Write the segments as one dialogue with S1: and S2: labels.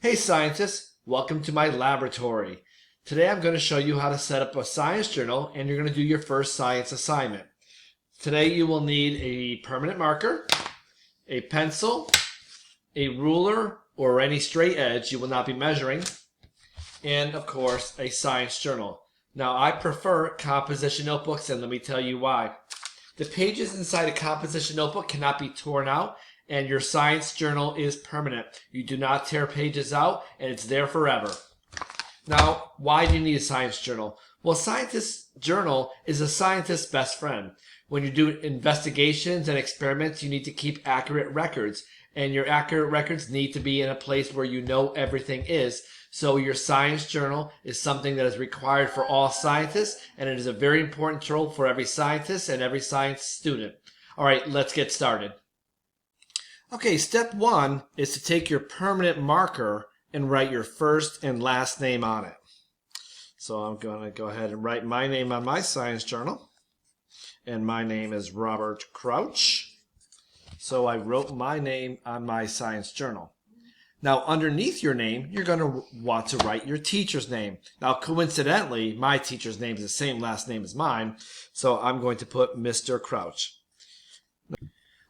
S1: Hey scientists, welcome to my laboratory. Today I'm going to show you how to set up a science journal and you're going to do your first science assignment. Today you will need a permanent marker, a pencil, a ruler or any straight edge you will not be measuring, and of course a science journal. Now I prefer composition notebooks and let me tell you why. The pages inside a composition notebook cannot be torn out, and your science journal is permanent. You do not tear pages out, and it's there forever. Now, why do you need a science journal? Well, scientist's journal is a scientist's best friend. When you do investigations and experiments, you need to keep accurate records, and your accurate records need to be in a place where you know everything is. So your science journal is something that is required for all scientists, and it is a very important tool for every scientist and every science student. All right, let's get started. Okay, step one is to take your permanent marker and write your first and last name on it. So I'm going to go ahead and write my name on my science journal. And my name is Robert Crouch. So I wrote my name on my science journal. Now, underneath your name, you're going to want to write your teacher's name. Now, coincidentally, my teacher's name is the same last name as mine, so I'm going to put Mr. Crouch.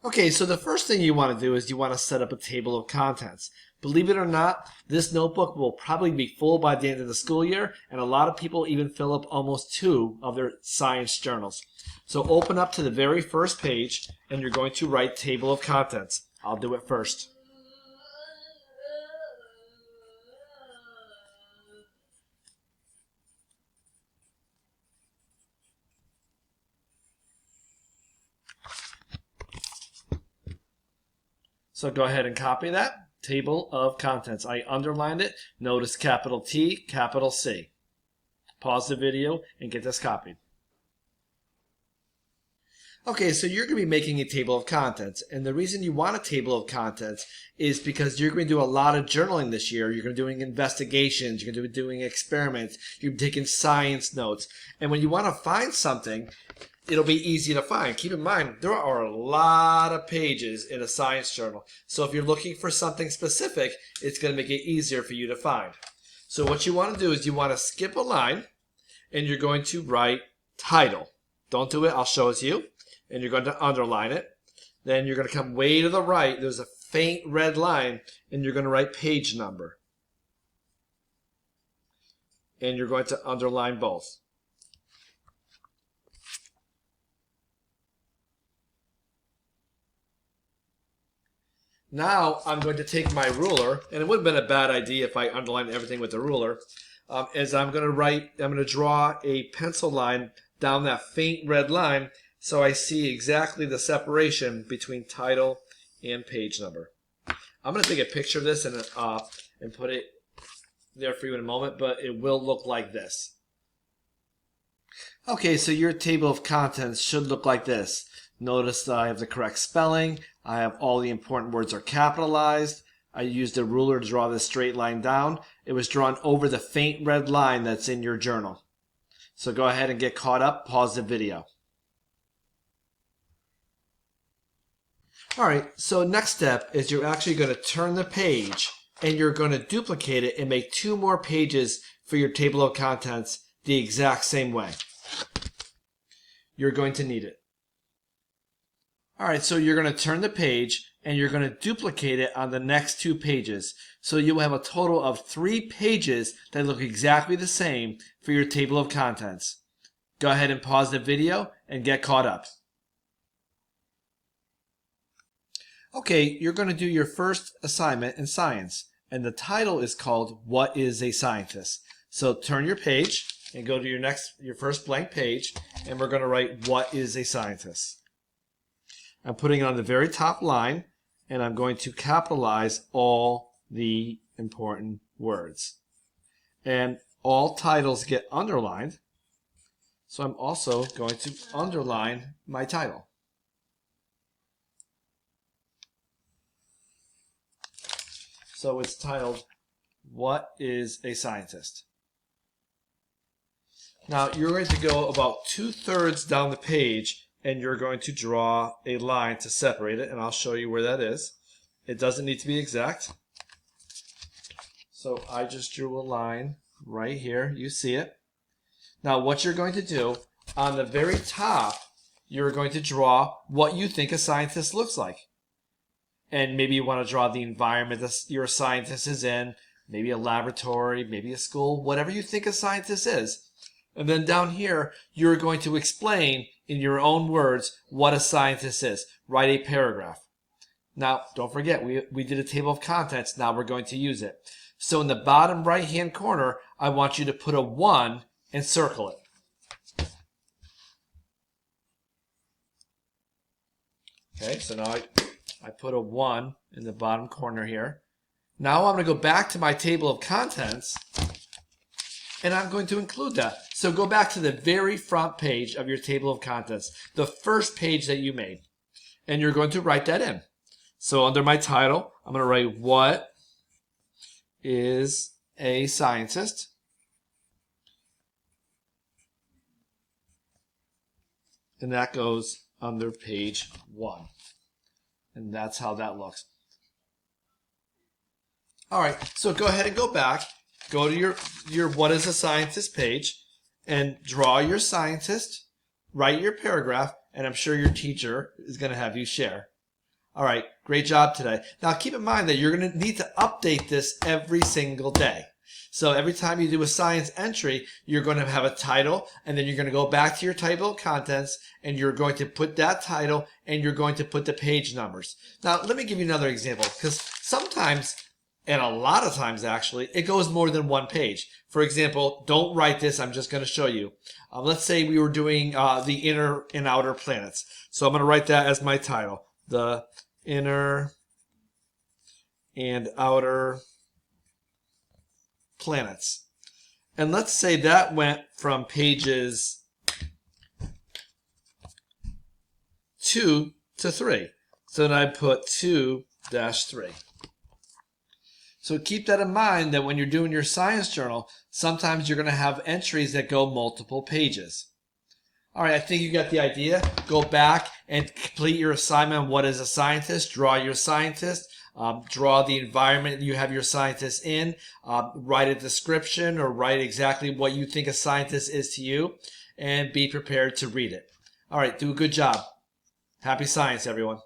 S1: Okay, so the first thing you want to do is you want to set up a table of contents. Believe it or not, this notebook will probably be full by the end of the school year, and a lot of people even fill up almost 2 of their science journals. So open up to the very first page, and you're going to write table of contents. I'll do it first. So go ahead and copy that. Table of contents. I underlined it. Notice capital T, capital C. Pause the video and get this copied. Okay, so you're going to be making a table of contents. And the reason you want a table of contents is because you're going to do a lot of journaling this year. You're going to be doing investigations. You're going to be doing experiments. You're taking science notes. And when you want to find something, it'll be easy to find. Keep in mind, there are a lot of pages in a science journal. So if you're looking for something specific, it's going to make it easier for you to find. So what you want to do is you want to skip a line, and you're going to write title. Don't do it. I'll show it to you. And you're going to underline it. Then you're going to come way to the right. There's a faint red line, and you're going to write page number. And you're going to underline both. Now I'm going to take my ruler, and it would have been a bad idea if I underlined everything with the ruler, as I'm going to draw a pencil line down that faint red line so I see exactly the separation between title and page number. I'm going to take a picture of this and put it there for you in a moment, but it will look like this. Okay, so your table of contents should look like this. Notice that I have the correct spelling. I have all the important words are capitalized. I used a ruler to draw this straight line down. It was drawn over the faint red line that's in your journal. So go ahead and get caught up. Pause the video. All right, so next step is you're actually going to turn the page and you're going to duplicate it and make 2 more pages for your table of contents the exact same way. You're going to need it. All right, so you're going to turn the page and you're going to duplicate it on the next 2 pages. So you'll have a total of 3 pages that look exactly the same for your table of contents. Go ahead and pause the video and get caught up. Okay, you're going to do your first assignment in science, and the title is called What is a Scientist? So turn your page and go to your first blank page, and we're going to write What is a Scientist? I'm putting it on the very top line, and I'm going to capitalize all the important words. And all titles get underlined, so I'm also going to underline my title. So it's titled, What is a Scientist? Now you're going to go about 2/3 down the page and you're going to draw a line to separate it, and I'll show you where that is. It doesn't need to be exact. So I just drew a line right here. You see it. Now what you're going to do, on the very top, you're going to draw what you think a scientist looks like. And maybe you want to draw the environment that your scientist is in, maybe a laboratory, maybe a school, whatever you think a scientist is. And then down here, you're going to explain in your own words what a scientist is. Write a paragraph. Now, don't forget, we did a table of contents. Now we're going to use it. So in the bottom right-hand corner, I want you to put a 1 and circle it. Okay, so now I put a 1 in the bottom corner here. Now I'm going to go back to my table of contents, and I'm going to include that. So go back to the very front page of your table of contents, the first page that you made, and you're going to write that in. So under my title, I'm going to write, what is a scientist? And that goes under page 1. And that's how that looks. All right, so go ahead and go back. Go to your what is a scientist page and draw your scientist, write your paragraph, and I'm sure your teacher is going to have you share. All right, great job today. Now keep in mind that you're going to need to update this every single day. So every time you do a science entry, you're going to have a title, and then you're going to go back to your table of contents, and you're going to put that title, and you're going to put the page numbers. Now, let me give you another example, because sometimes, and a lot of times actually, it goes more than one page. For example, don't write this. I'm just going to show you. Let's say we were doing the inner and outer planets. So I'm going to write that as my title. The inner and outer planets. And let's say that went from pages 2 to 3. So then I put 2-3. So keep that in mind that when you're doing your science journal, sometimes you're going to have entries that go multiple pages. All right, I think you got the idea. Go back and complete your assignment on what is a scientist. Draw your scientist. Draw the environment you have your scientist in. Write a description or write exactly what you think a scientist is to you. And be prepared to read it. All right, do a good job. Happy science, everyone.